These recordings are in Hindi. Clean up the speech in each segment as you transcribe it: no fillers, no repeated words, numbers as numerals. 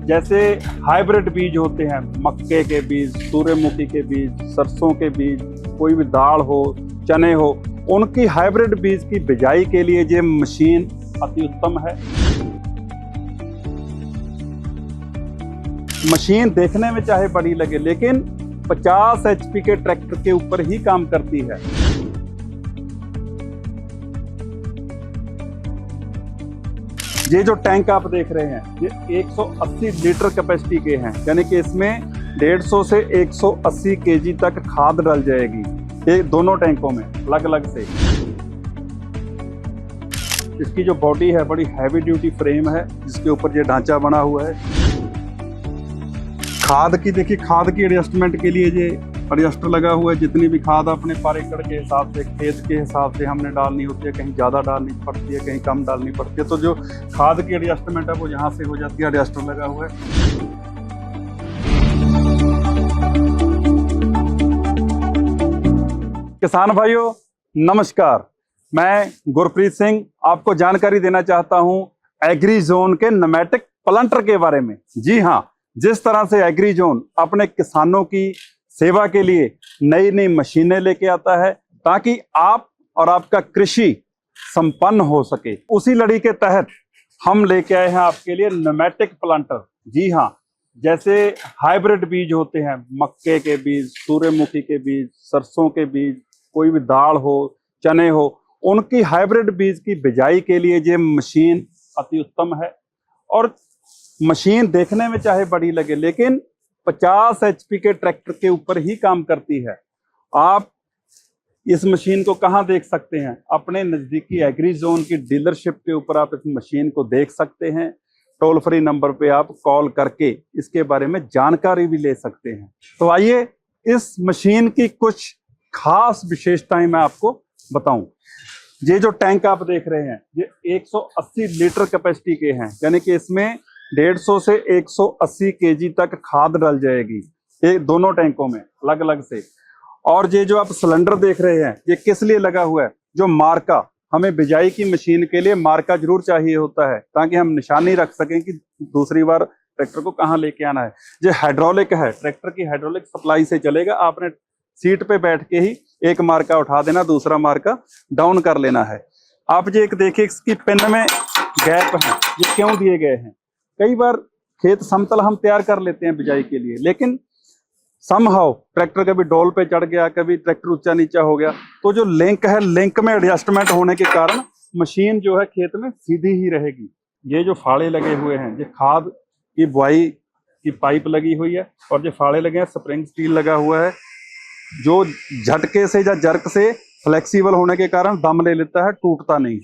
जैसे हाइब्रिड बीज होते हैं, मक्के के बीज, सूर्यमुखी के बीज, सरसों के बीज, कोई भी दाल हो, चने हो, उनकी हाइब्रिड बीज की बिजाई के लिए ये मशीन अति उत्तम है। मशीन देखने में चाहे बड़ी लगे, लेकिन 50 HP के ट्रैक्टर के ऊपर ही काम करती है। ये जो टैंक आप देख रहे हैं, ये 180 लीटर कैपेसिटी के हैं, यानी कि इसमें 150 से 180 केजी तक खाद डल जाएगी, ये दोनों टैंकों में अलग अलग से। इसकी जो बॉडी है बड़ी हैवी ड्यूटी फ्रेम है, जिसके ऊपर ये ढांचा बना हुआ है। खाद की देखिए, खाद की एडजस्टमेंट के लिए ये एडजस्टर लगा हुआ है। जितनी भी खाद अपने पर एकड़ के हिसाब से, खेत के हिसाब से हमने डालनी होती है, कहीं ज़्यादा डालनी पड़ती है, कहीं कम डालनी पड़ती है, तो जो खाद की एडजस्टमेंट है वो यहाँ से हो जाती है। एडजस्टर लगा हुआ है। किसान भाइयों नमस्कार, मैं गुरप्रीत सिंह आपको जानकारी देना चाहता हूं एग्री जोन के न्यूमेटिक प्लांटर के बारे में। जी हां, जिस तरह से एग्री जोन अपने किसानों की सेवा के लिए नई नई मशीनें लेके आता है ताकि आप और आपका कृषि संपन्न हो सके, उसी लड़ी के तहत हम लेके आए हैं आपके लिए न्यूमेटिक प्लांटर। जी हां, जैसे हाइब्रिड बीज होते हैं, मक्के के बीज, सूर्यमुखी के बीज, सरसों के बीज, कोई भी दाल हो, चने हो, उनकी हाइब्रिड बीज की बिजाई के लिए ये मशीन अति उत्तम है। और मशीन देखने में चाहे बड़ी लगे, लेकिन 50 HP के ट्रैक्टर के ऊपर ही काम करती है। आप इस मशीन को कहाँ देख सकते हैं? अपने नजदीकी एग्री जोन की डीलरशिप के ऊपर आप इस मशीन को देख सकते हैं। टोल फ्री नंबर पे आप कॉल करके इसके बारे में जानकारी भी ले सकते हैं। तो आइए इस मशीन की कुछ खास विशेषताएं मैं आपको बताऊं। ये जो टैंक आप देख रहे हैं, ये 180 लीटर कैपेसिटी के हैं, यानी कि इसमें 150 से 180 केजी तक खाद डल जाएगी, ये दोनों टैंकों में अलग अलग से। और ये जो आप सिलेंडर देख रहे हैं, ये किस लिए लगा हुआ है? जो मार्का, हमें बिजाई की मशीन के लिए मार्का जरूर चाहिए होता है, ताकि हम निशानी रख सकें कि दूसरी बार ट्रैक्टर को कहाँ लेके आना है। ये हाइड्रोलिक है, ट्रैक्टर की हाइड्रोलिक सप्लाई से चलेगा। आपने सीट पे बैठ के ही एक मार्का उठा देना, दूसरा मार्का डाउन कर लेना है। आप ये एक देखिए, इसकी पिन में गैप है, ये क्यों दिए गए हैं? कई बार खेत समतल हम तैयार कर लेते हैं बिजाई के लिए, लेकिन समहाउ ट्रैक्टर कभी डोल पे चढ़ गया, कभी ट्रैक्टर ऊंचा नीचा हो गया, तो जो लिंक है, लिंक में एडजस्टमेंट होने के कारण मशीन जो है खेत में सीधी ही रहेगी। ये जो फाड़े लगे हुए हैं, ये खाद की बुआई की पाइप लगी हुई है, और ये फाड़े लगे हैं, स्प्रिंग स्टील लगा हुआ है, जो झटके से या जर्क से फ्लेक्सिबल होने के कारण दम ले लेता है, टूटता नहीं।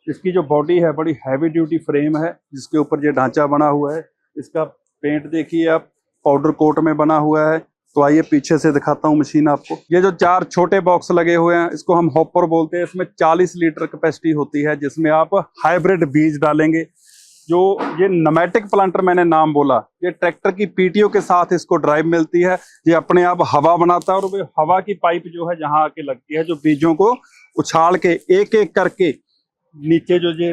इसकी जो बॉडी है बड़ी हैवी ड्यूटी फ्रेम है, जिसके ऊपर ये ढांचा बना हुआ है। इसका पेंट देखिए आप, पाउडर कोट में बना हुआ है। तो आइए पीछे से दिखाता हूँ मशीन आपको। ये जो 4 छोटे बॉक्स लगे हुए हैं, इसको हम हॉपर बोलते हैं। इसमें 40 लीटर कैपेसिटी होती है, जिसमें आप हाइब्रिड बीज डालेंगे। जो ये न्यूमेटिक प्लांटर मैंने नाम बोला, ये ट्रैक्टर की पीटीओ के साथ इसको ड्राइव मिलती है। ये अपने आप हवा बनाता है, और वो हवा की पाइप जो है जहाँ आके लगती है, जो बीजों को उछाल के एक एक करके नीचे जो ये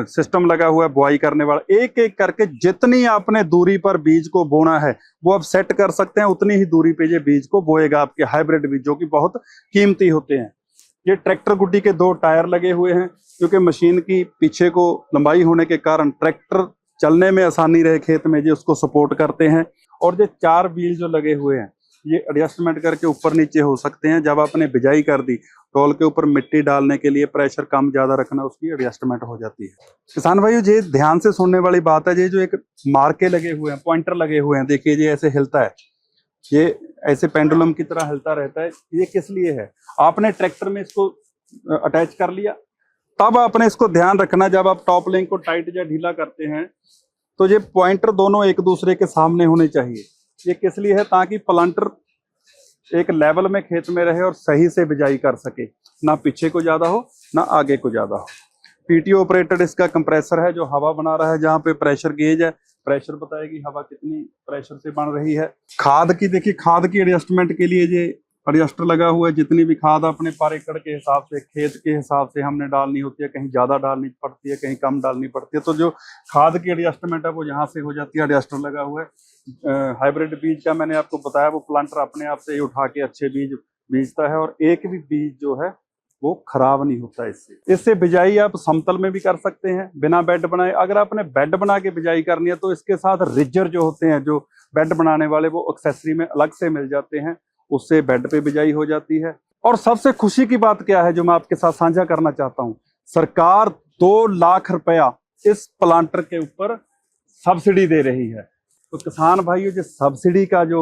सिस्टम लगा हुआ है बुआई करने वाला, एक एक करके जितनी आपने दूरी पर बीज को बोना है वो आप सेट कर सकते हैं। उतनी ही दूरी पे ये बीज को बोएगा आपके हाइब्रिड बीज, जो कि बहुत कीमती होते हैं। ये ट्रैक्टर गुड्डी के 2 टायर लगे हुए हैं, क्योंकि मशीन की पीछे को लंबाई होने के कारण ट्रैक्टर चलने में आसानी रहे खेत में, ये उसको सपोर्ट करते हैं। और ये 4 व्हील जो लगे हुए हैं, ये एडजस्टमेंट करके ऊपर नीचे हो सकते हैं। जब आपने बिजाई कर दी, टोल के ऊपर मिट्टी डालने के लिए प्रेशर कम ज्यादा रखना, उसकी एडजस्टमेंट हो जाती है। किसान भाइयों, ये ध्यान से सुनने वाली बात है, ये जो एक मार्के लगे हुए हैं, पॉइंटर लगे हुए हैं, देखिए ये ऐसे हिलता है, ये ऐसे पेंडुलम की तरह हिलता रहता है। ये किस लिए है? आपने ट्रैक्टर में इसको अटैच कर लिया, तब आपने इसको ध्यान रखना, जब आप टॉप लिंक को टाइट या ढीला करते हैं, तो ये पॉइंटर दोनों एक दूसरे के सामने होने चाहिए। ये किस लिए है? ताकि प्लांटर एक लेवल में खेत में रहे और सही से बिजाई कर सके, ना पीछे को ज्यादा हो ना आगे को ज्यादा हो। पीटीओ ऑपरेटेड इसका कंप्रेसर है, जो हवा बना रहा है। जहाँ पे प्रेशर गेज है, प्रेशर बताएगी हवा कितनी प्रेशर से बन रही है। खाद की देखिए, खाद की एडजस्टमेंट के लिए ये एडजस्टर लगा हुआ है। जितनी भी खाद अपने पर एकड़ के हिसाब से, खेत के हिसाब से हमने डालनी होती है, कहीं ज़्यादा डालनी पड़ती है, कहीं कम डालनी पड़ती है, तो जो खाद की एडजस्टमेंट है वो यहाँ से हो जाती है। एडजस्टर लगा हुआ है। हाइब्रिड बीज का मैंने आपको बताया, वो प्लांटर अपने आप से ही उठा के अच्छे बीज बीजता है, और एक भी बीज जो है वो खराब नहीं होता इससे बिजाई आप समतल में भी कर सकते हैं बिना बेड बनाए। अगर आपने बेड बना के बिजाई करनी है तो इसके साथ रिजर जो होते हैं, जो बेड बनाने वाले, वो एक्सेसरी में अलग से मिल जाते हैं, उससे बेड पे बिजाई हो जाती है। और सबसे खुशी की बात क्या है जो मैं आपके साथ साझा करना चाहता हूँ, सरकार 2 लाख रुपया इस प्लांटर के ऊपर सब्सिडी दे रही है। तो किसान भाइयों, जो सब्सिडी का जो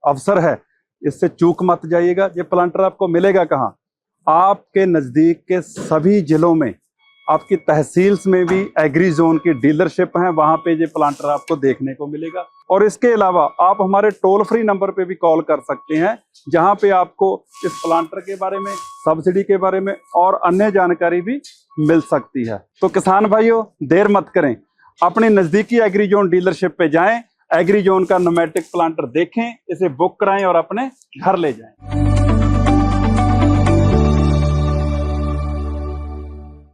अवसर है, इससे चूक मत जाइएगा। ये प्लांटर आपको मिलेगा कहाँ? आपके नजदीक के सभी जिलों में, आपकी तहसील्स में भी एग्री जोन की डीलरशिप है, वहां पे ये प्लांटर आपको देखने को मिलेगा। और इसके अलावा आप हमारे टोल फ्री नंबर पे भी कॉल कर सकते हैं, जहां पे आपको इस प्लांटर के बारे में, सब्सिडी के बारे में और अन्य जानकारी भी मिल सकती है। तो किसान भाइयों, देर मत करें, अपने नजदीकी एग्री जोन डीलरशिप पे जाएं, एग्री जोन का न्यूमेटिक प्लांटर देखें, इसे बुक कराएं और अपने घर ले जाएं।